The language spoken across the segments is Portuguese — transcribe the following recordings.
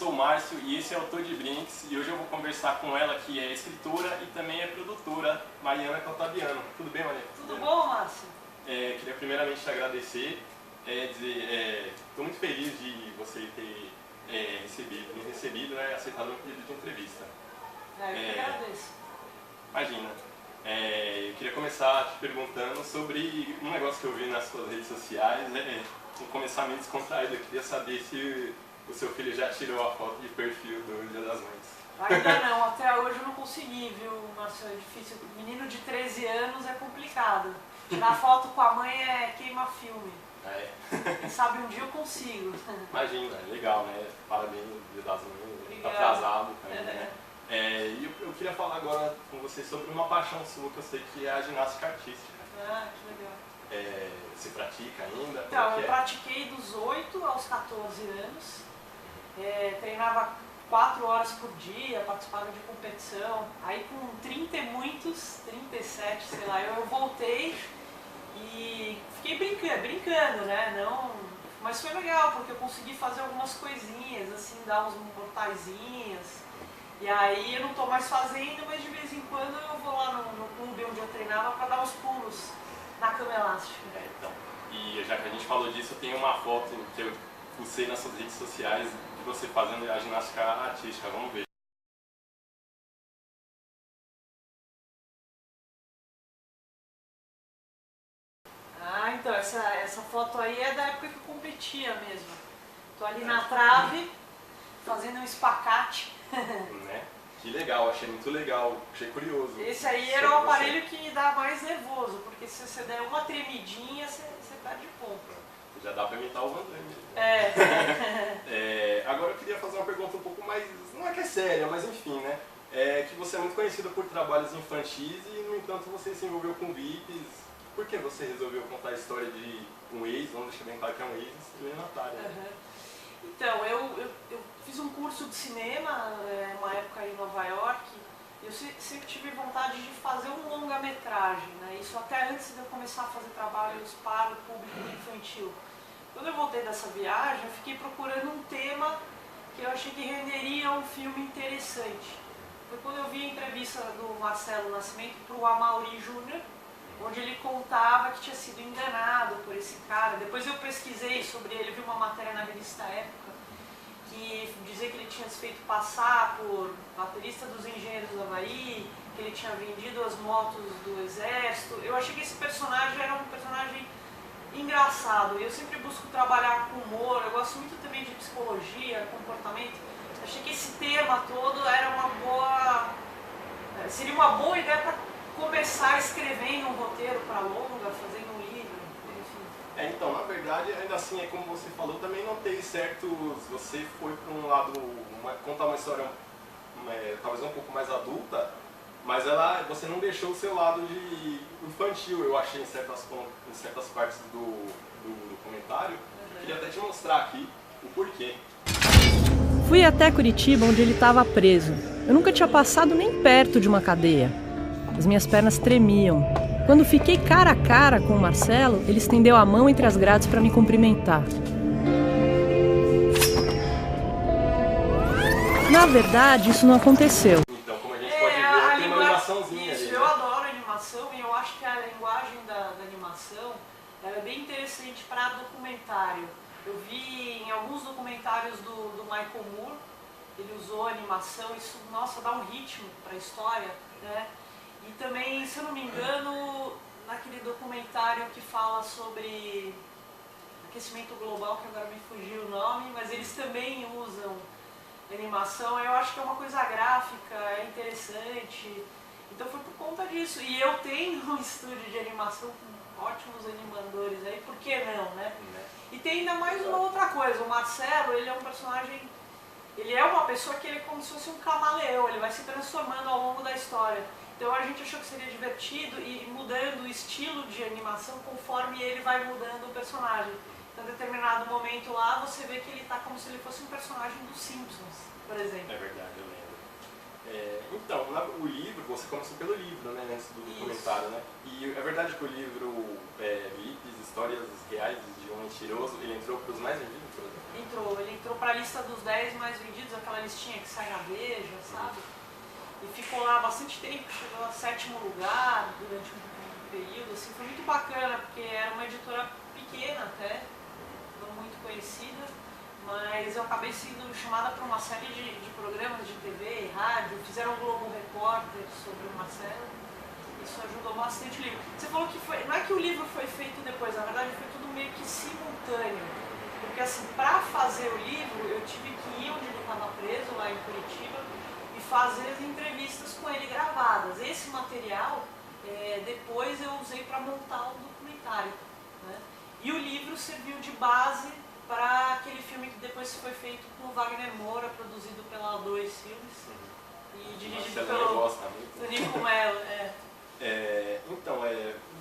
sou o Márcio e esse é o Tô de Brinks e hoje eu vou conversar com ela que é escritora e também é produtora, Mariana Caltabiano. Tudo bem, Mariana? Tudo bom, Márcio? Queria primeiramente te agradecer, estou muito feliz de você ter me recebido, né, aceitado o pedido de entrevista. Eu que agradeço. Imagina. Eu queria começar te perguntando sobre um negócio que eu vi nas suas redes sociais, um começar meio descontraído. Eu queria saber se o seu filho já tirou a foto de perfil do Dia das Mães. Ainda não, até hoje eu não consegui, viu, Márcio? É difícil. Menino de 13 anos é complicado. Tirar foto com a mãe é queima-filme. Quem sabe um dia eu consigo. Imagina, legal, né? Parabéns no Dia das Mães, tá atrasado também, né? E eu queria falar agora com você sobre uma paixão sua que eu sei que é a ginástica artística. Que legal. Você pratica ainda? Então, eu pratiquei dos 8 aos 14 anos. Treinava 4 horas por dia, participava de competição. Aí com 30 e muitos, 37, sei lá, eu voltei e fiquei brincando, né? Mas foi legal, porque eu consegui fazer algumas coisinhas, assim, dar uns mortaizinhos. E aí eu não estou mais fazendo, mas de vez em quando eu vou lá no clube onde eu treinava para dar uns pulos na cama elástica. Então, e já que a gente falou disso, eu tenho uma foto que eu postei nas suas redes sociais de você fazendo a ginástica artística. Vamos ver. Então, essa foto aí é da época que eu competia mesmo. Tô ali na trave, fazendo um espacate. Né? Que legal, achei muito legal, achei curioso. Esse aí era o aparelho que dá mais nervoso, porque se você der uma tremidinha, você perde ponto. Já dá pra imitar o Van Damme. É. Agora eu queria fazer uma pergunta um pouco mais, não é que é séria, mas enfim, né? Que você é muito conhecida por trabalhos infantis e, no entanto, você se envolveu com VIPs. Por que você resolveu contar a história de um ex, vamos deixar bem claro que é um ex, estelionatário? Então, eu fiz um curso de cinema, uma época em Nova York, e eu sempre tive vontade de fazer um longa-metragem, né? Isso até antes de eu começar a fazer trabalhos para o público infantil. Quando eu voltei dessa viagem, eu fiquei procurando um tema que eu achei que renderia um filme interessante. Foi quando eu vi a entrevista do Marcelo Nascimento para o Amaury Júnior, onde ele contava que tinha sido enganado por esse cara. Depois eu pesquisei sobre ele, vi uma matéria na revista Época, que dizia que ele tinha se feito passar por baterista dos Engenheiros do Havaí, que ele tinha vendido as motos do exército. Eu achei que esse personagem era um personagem engraçado. Eu sempre busco trabalhar com humor, eu gosto muito também de psicologia, comportamento. Eu achei que esse tema todo era seria uma boa ideia para começar escrevendo um roteiro para longa, fazendo um livro, enfim. Então, na verdade, ainda assim, é como você falou, também não tem certos... Você foi para um lado, contar uma história talvez um pouco mais adulta, mas você não deixou o seu lado de infantil, eu achei, em certas partes do documentário. Eu queria até te mostrar aqui o porquê. Fui até Curitiba, onde ele estava preso. Eu nunca tinha passado nem perto de uma cadeia. As minhas pernas tremiam. Quando fiquei cara a cara com o Marcelo, ele estendeu a mão entre as grades para me cumprimentar. Na verdade, isso não aconteceu. Então, como a gente pode ver, tem uma animaçãozinha ali. Eu adoro animação e eu acho que a linguagem da animação é bem interessante para documentário. Eu vi em alguns documentários do Michael Moore, ele usou animação, isso, nossa, dá um ritmo para a história, né? E também, se eu não me engano, naquele documentário que fala sobre aquecimento global, que agora me fugiu o nome, mas eles também usam animação. Eu acho que é uma coisa gráfica, é interessante. Então foi por conta disso. E eu tenho um estúdio de animação com ótimos animadores aí, por que não, né? E tem ainda mais uma outra coisa, o Marcelo, ele é um personagem, ele é uma pessoa que ele é como se fosse um camaleão, ele vai se transformando ao longo da história. Então a gente achou que seria divertido e mudando o estilo de animação conforme ele vai mudando o personagem. Então, em determinado momento lá, você vê que ele está como se ele fosse um personagem dos Simpsons, por exemplo. É verdade, eu lembro. Então, o livro, você começou pelo livro, né, antes do documentário, né? E E é verdade que o livro Lips, Histórias Reais de um Mentiroso, ele entrou para os mais vendidos, por exemplo? Ele entrou para a lista dos 10 mais vendidos, aquela listinha que sai na Veja, sabe? E ficou lá bastante tempo, chegou a 7º lugar durante um período, assim, foi muito bacana, porque era uma editora pequena até, não muito conhecida, mas eu acabei sendo chamada para uma série de programas de TV e rádio, fizeram um Globo Repórter sobre o Marcelo, isso ajudou bastante o livro. Você falou que não é que o livro foi feito depois, na verdade foi tudo meio que simultâneo, porque assim, para fazer o livro eu tive que ir onde ele estava preso, lá em Curitiba, e fazer as entrevistas com ele gravadas. Esse material, depois eu usei para montar o documentário, né? E o livro serviu de base para aquele filme que depois foi feito com o Wagner Moura, produzido pela O2 Filmes e dirigido pelo Nico Mello. Então,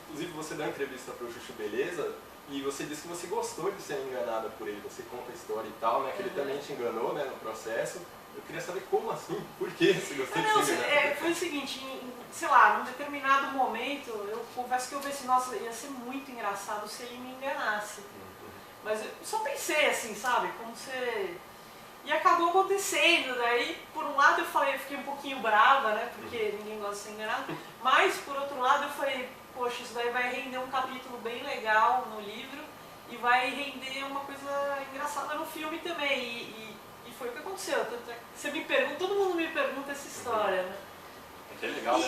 inclusive você deu uma entrevista para o Chuchu Beleza e você disse que você gostou de ser enganada por ele, você conta a história e tal, né? Que ele também te enganou, né, no processo. Eu queria saber como assim, por que você gostou de ser enganada? Foi o seguinte, sei lá, num determinado momento, eu confesso que eu pensei, nossa, ia ser muito engraçado se ele me enganasse. Mas eu só pensei assim, sabe, como você... E acabou acontecendo, daí por um lado eu fiquei um pouquinho brava, né, porque ninguém gosta de ser enganado, mas por outro lado eu falei, poxa, isso daí vai render um capítulo bem legal no livro e vai render uma coisa engraçada no filme também, e foi o que aconteceu. Você me pergunta, todo mundo me pergunta essa história, né? Que legal, né?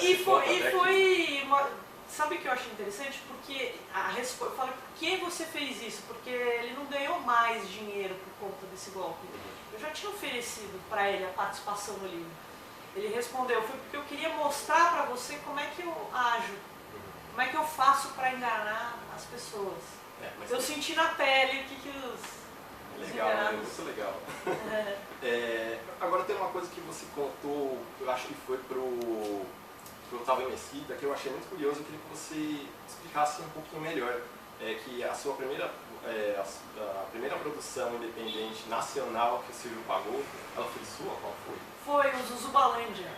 Sabe o que eu achei interessante? Porque eu falei, por que você fez isso? Porque ele não ganhou mais dinheiro por conta desse golpe. Eu já tinha oferecido para ele a participação no livro. Ele respondeu, foi porque eu queria mostrar para você como é que eu ajo, como é que eu faço para enganar as pessoas. Eu senti na pele o que os legal, enganados... muito legal. Agora tem uma coisa que você contou, eu acho que foi pro Otávio Mesquita, que eu achei muito curioso, eu queria que você explicasse um pouquinho melhor. Que a sua primeira produção independente nacional que o Silvio pagou, ela foi sua? Qual foi? Foi o Zuzubalândia.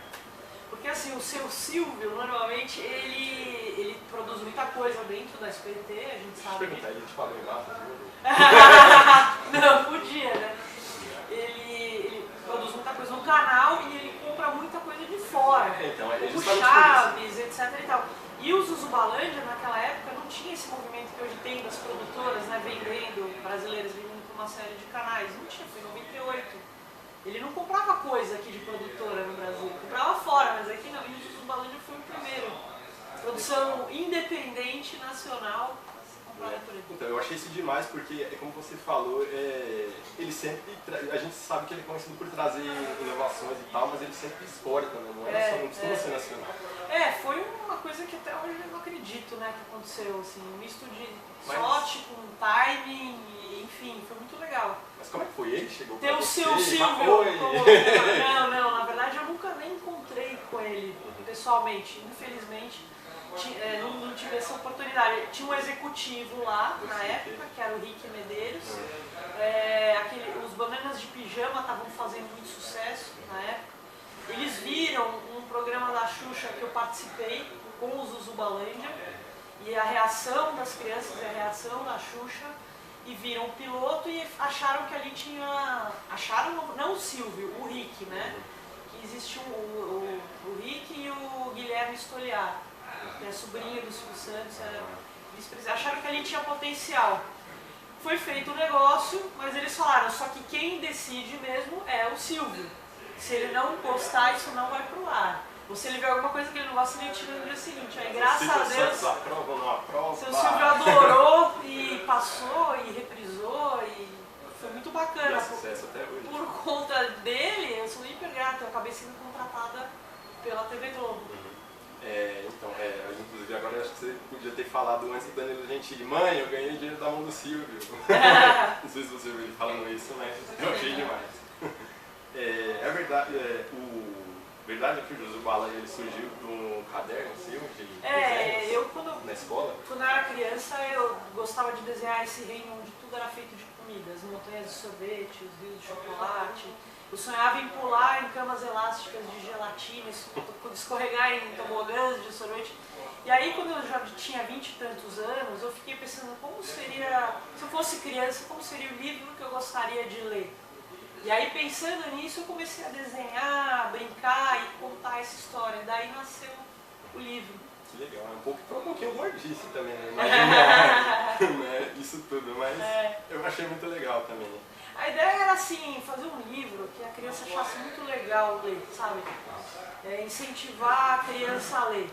Porque assim, o seu Silvio, normalmente, ele produz muita coisa dentro da SBT, a gente sabe. Perguntar, ele te pagou em barra? Não, podia, né? Ele produz muita coisa no canal e ele compra muita coisa de fora. Então, o Chaves, etc e tal. E o Zuzubalândia, naquela época, não tinha esse movimento que hoje tem das produtoras, né, brasileiras vendendo para uma série de canais. Não tinha, foi em 98. Ele não comprava coisa aqui de produtora no Brasil, ele comprava fora, mas aqui não. E o Zuzubalândia foi o primeiro. Produção independente, nacional, comprada por ele. Então, eu achei isso demais porque, como você falou, ele sempre, a gente sabe que ele é conhecido por trazer inovações e tal, mas ele sempre exporta, né? Não costuma ser nacional. Foi uma coisa que até hoje eu não acredito, né, que aconteceu, assim, um misto de sorte com timing, enfim, foi muito legal. Mas como é que foi ele? Chegou ter pra o você, seu Silvio Não, na verdade eu nunca nem encontrei com ele pessoalmente, infelizmente. Não tive essa oportunidade. Tinha um executivo lá na época, que era o Rick Medeiros. Os Bananas de Pijama estavam fazendo muito sucesso na época. Eles viram um programa da Xuxa que eu participei com o Zuzubalândia e a reação das crianças e a reação da Xuxa, e viram o piloto e acharam que ali tinha... Acharam, não o Silvio, o Rick, né? Que existia o Rick e o Guilherme Stoliar, que é sobrinho do Silvio Santos, acharam que ali tinha potencial. Foi feito o negócio, mas eles falaram, só que quem decide mesmo é o Silvio. Se ele não gostar, isso não vai pro ar. Ou se ele vê alguma coisa que ele não gosta, ele tira no dia seguinte. Aí, graças a Deus, aprova ou não aprova? Seu Silvio adorou e passou e reprisou e foi muito bacana. E é sucesso até hoje. Por conta dele, eu sou hiper grata, eu acabei sendo contratada pela TV Globo. Inclusive agora eu acho que você podia ter falado antes do Danilo Gentili, mãe, eu ganhei dinheiro da mão do Silvio. Não sei se você ouviu ele falando isso, mas eu achei demais. Verdade é que o Zuzubalândia ele surgiu de um caderno seu de desenhos? Quando escola? Quando eu era criança, eu gostava de desenhar esse reino onde tudo era feito de comida, as montanhas de sorvete, os rios de chocolate. Eu sonhava em pular em camas elásticas de gelatina, escorregar em tobogãs de sorvete. E aí, quando eu já tinha 20 e tantos anos, eu fiquei pensando como seria, se eu fosse criança, como seria o livro que eu gostaria de ler. E aí, pensando nisso, eu comecei a desenhar, a brincar e contar essa história. Daí nasceu o livro. Que legal, foi um pouquinho gordice também, né? Imaginar né? Isso tudo, mas eu achei muito legal também. A ideia era assim, fazer um livro que a criança achasse muito legal ler, sabe? Incentivar a criança a ler.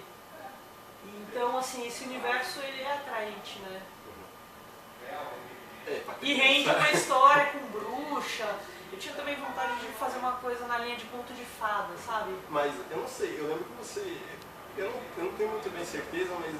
Então, assim, esse universo ele é atraente, né? E rende uma história com bruxa. Eu tinha também vontade de fazer uma coisa na linha de conto de fada, sabe? Mas eu não sei, eu lembro que você... Eu não tenho muito bem certeza, mas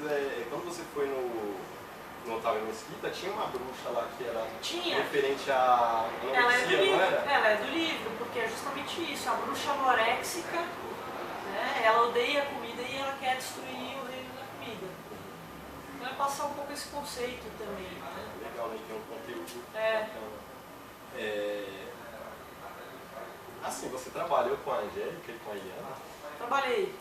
quando você foi no Otávio Mesquita, tinha uma bruxa lá que era referente à anorexia, não era? Ela é do livro, porque é justamente isso, a bruxa anoréxica, né? Ela odeia a comida e ela quer destruir o reino da comida. Então é passar um pouco esse conceito também, né? Legal, né? Tem um conteúdo. Assim, você trabalhou com a Angélica e com a Eliana? Trabalhei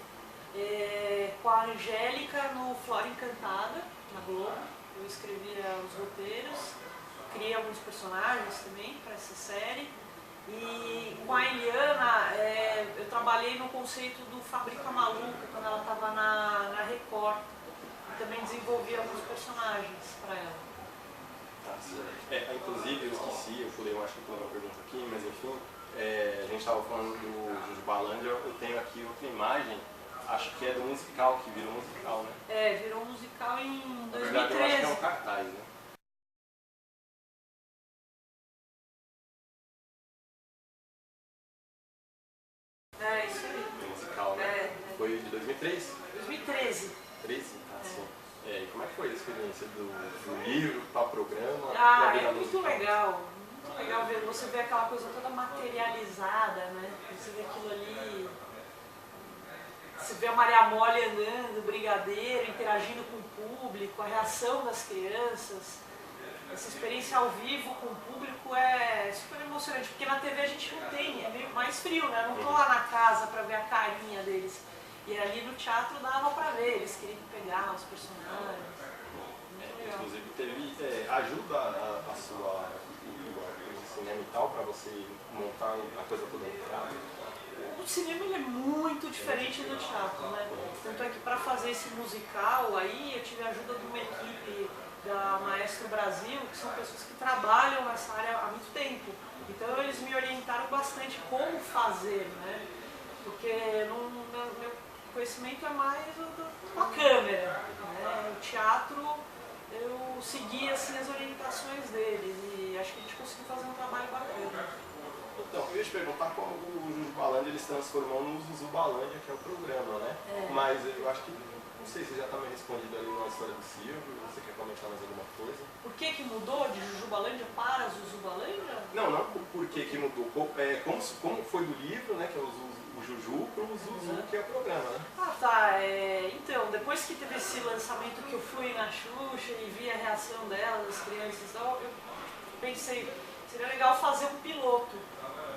com a Angélica no Flora Encantada, na Globo. Eu escrevia os roteiros, criei alguns personagens também para essa série. E com a Eliana, eu trabalhei no conceito do Fabrica Maluca, quando ela estava na Record. E também desenvolvi alguns personagens para ela. Inclusive, eu esqueci, eu acho que eu pulei uma pergunta aqui, mas enfim, a gente estava falando do Jujubalândia, eu tenho aqui outra imagem, acho que é do musical, que virou musical, né? Virou musical em 2013. Na verdade, eu acho que é um cartaz, né? Isso aí. O musical, né? Foi de 2003? 2013. 13? Tá, sim. E como é que foi a experiência do livro para o programa? É muito legal. Muito legal ver, você vê aquela coisa toda materializada, né? Você vê aquilo ali, você vê a Maria Mole andando, o Brigadeiro, interagindo com o público, a reação das crianças. Essa experiência ao vivo com o público é super emocionante, porque na TV a gente não tem, é meio mais frio, né? Eu não tô lá na casa para ver a carinha deles. E ali no teatro dava para ver, eles queriam pegar os personagens. Inclusive teve ajuda a sua de cinema e tal para você montar a coisa toda no teatro? O cinema ele é muito diferente do teatro, né? Tanto é que para fazer esse musical aí eu tive a ajuda de uma equipe da Maestro Brasil, que são pessoas que trabalham nessa área há muito tempo. Então eles me orientaram bastante como fazer, né? Porque meu conhecimento é mais com a câmera, né? O teatro eu segui assim, as orientações deles e acho que a gente conseguiu fazer um trabalho bacana. Então, eu ia te perguntar como o Jujubalândia ele se transformou no Zuzubalândia, que é o programa, né? Mas eu acho que, não sei se já está meio respondido ali na história do Silvio, você quer comentar mais alguma coisa? Por que mudou de Jujubalândia para Zuzubalândia? Não por que mudou, como foi do livro, né, que é o Juju, para o Zuzu, que é o programa, né? Então, depois que teve esse lançamento que eu fui na Xuxa e vi a reação dela, das crianças e tal, eu pensei, seria legal fazer um piloto.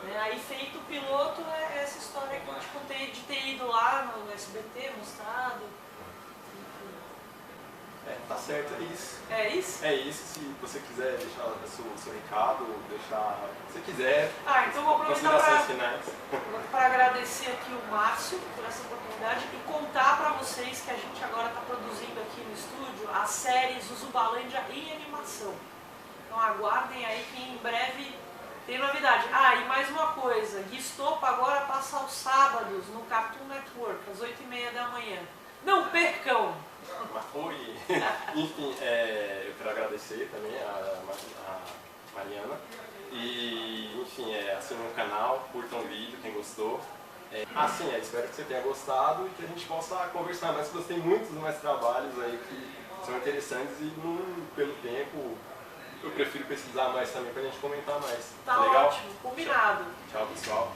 Né? Aí feito o piloto é essa história que eu te contei de ter ido lá no SBT, mostrado. Tá certo, é isso. É isso? É isso, se você quiser deixar o seu recado, se quiser, então vou considerações finais. Para agradecer aqui o Márcio por essa oportunidade e contar para vocês que a gente agora está produzindo aqui no estúdio a série Zuzubalândia em animação. Então aguardem aí que em breve tem novidade. E mais uma coisa, Guistopa agora passa aos sábados no Cartoon Network, às 8h30 da manhã. Não percam! Enfim, eu quero agradecer também a Mariana. E, enfim, assinem o canal, curtam o vídeo, quem gostou. Espero que você tenha gostado e que a gente possa conversar mais, porque tem muitos mais trabalhos aí que são interessantes e pelo tempo eu prefiro pesquisar mais também pra gente comentar mais. Tá legal? Ótimo, combinado. Tchau, pessoal.